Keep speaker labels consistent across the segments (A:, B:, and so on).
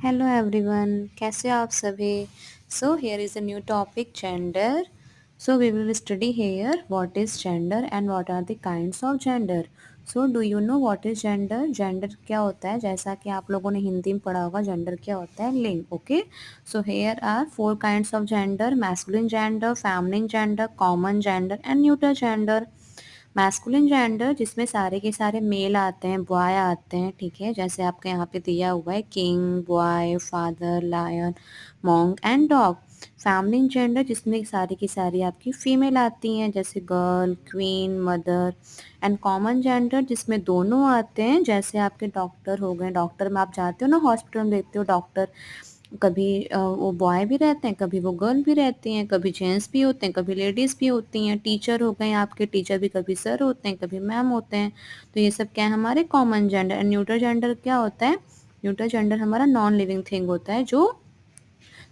A: Hello everyone, कैसे हो आप सभी। So here is a new topic gender. So we will study here what is gender and what are the kinds of gender. So do you know what is gender. Gender क्या होता है, जैसा कि आप लोगों ने हिंदी में पढ़ा होगा, जेंडर क्या होता है, लिंग। Okay, so here are 4 kinds of gender: masculine gender, feminine gender, common gender and neutral gender. Masculine gender जिसमें सारे के सारे मेल आते हैं, बॉय आते हैं, ठीक है, जैसे आपके यहाँ पे दिया हुआ है king, boy, father, lion, monk and dog. Feminine gender जिसमें सारी की सारी आपकी फीमेल आती हैं, जैसे girl, queen, mother. And common gender जिसमें दोनों आते हैं, जैसे आपके डॉक्टर हो गए, डॉक्टर में आप जाते हो ना, हॉस्पिटल में देखते हो डॉक्टर, कभी वो बॉय भी रहते हैं, कभी वो गर्ल भी रहती हैं, कभी जेंट्स भी होते हैं, कभी लेडीज़ भी होती हैं। टीचर हो गए आपके, टीचर भी कभी सर होते हैं, कभी मैम होते हैं। तो ये सब क्या है, हमारे common gender. And neutral gender क्या होता है, न्यूट्रल जेंडर हमारा नॉन लिविंग थिंग होता है, जो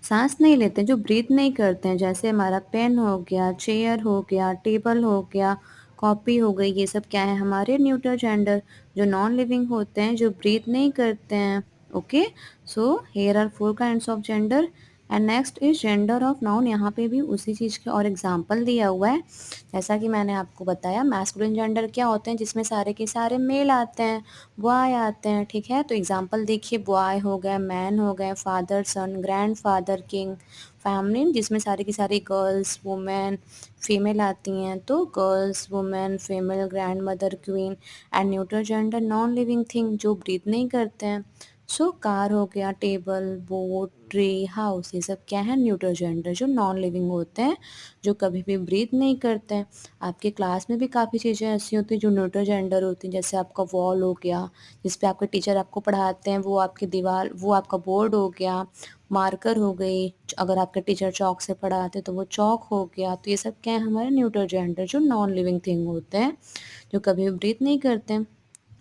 A: सांस नहीं लेते हैं, जो ब्रीथ नहीं करते हैं, जैसे हमारा पेन हो गया, चेयर हो गया, टेबल हो गया, कॉपी हो गई, ये सब क्या है, हमारे न्यूट्रल जेंडर, जो नॉन लिविंग होते हैं, जो ब्रीथ नहीं करते हैं। Okay, so here are 4 kinds of gender. And next is gender of noun. यहाँ पे भी उसी चीज़ के और एग्जाम्पल दिया हुआ है, जैसा कि मैंने आपको बताया। मैस्कुलिन जेंडर क्या होते हैं, जिसमें सारे के सारे मेल आते हैं, बॉय आते हैं, ठीक है। तो एग्जाम्पल देखिए, बॉय हो गए, मैन हो गए, फादर, सन, ग्रैंड फादर, किंग। फैमिली जिसमें सारी की सारी गर्ल्स, वुमेन, फीमेल आती हैं, तो girls, women, female, grand mother, queen. And neutral gender non living thing, जो ब्रीथ नहीं करते हैं। सो कार हो गया, टेबल, बोट, ट्री, हाउस, ये सब क्या है, न्यूट्रल जेंडर, जो नॉन लिविंग होते हैं, जो कभी भी ब्रीथ नहीं करते हैं। आपके क्लास में भी काफ़ी चीज़ें ऐसी होती हैं जो न्यूट्रल जेंडर होती हैं, जैसे आपका वॉल हो गया, जिस पे आपके टीचर आपको पढ़ाते हैं, वो आपकी दीवार, वो आपका बोर्ड हो गया, मार्कर हो गई, अगर आपके टीचर चॉक से पढ़ाते हैं तो वो चॉक हो गया। तो ये सब क्या है, हमारे न्यूट्रल जेंडर, जो नॉन लिविंग थिंग होते हैं, जो कभी भी ब्रीथ नहीं करते हैं।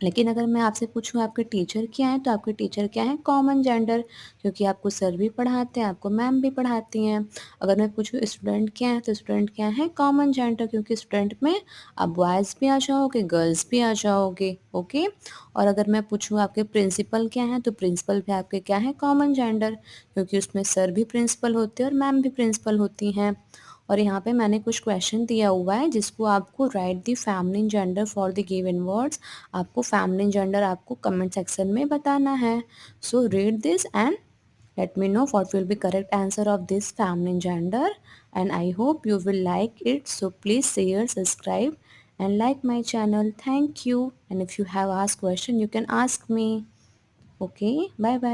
A: लेकिन अगर मैं आपसे पूछूँ आपके टीचर क्या हैं, तो आपके टीचर क्या हैं, कॉमन जेंडर, क्योंकि आपको सर भी पढ़ाते हैं, आपको मैम भी पढ़ाती हैं। अगर मैं पूछूँ स्टूडेंट क्या हैं, तो स्टूडेंट क्या है, कॉमन जेंडर, क्योंकि स्टूडेंट में आप बॉयज़ भी आ जाओगे, गर्ल्स भी आ जाओगे। ओके, और अगर मैं पूछूँ आपके प्रिंसिपल क्या हैं, तो प्रिंसिपल भी आपके क्या है, कॉमन जेंडर, क्योंकि उसमें सर भी प्रिंसिपल होते हैं और मैम भी प्रिंसिपल होती हैं। और यहाँ पे मैंने कुछ क्वेश्चन दिया हुआ है, जिसको आपको right the feminine gender for the given words. आपको फेमिनिन जेंडर आपको कमेंट सेक्शन में बताना है। So read this and let me know what will be correct answer of this feminine gender, and I hope you will like it. So please share, subscribe and like my channel. Thank you. And if you have asked question, you can ask me. Okay, bye bye.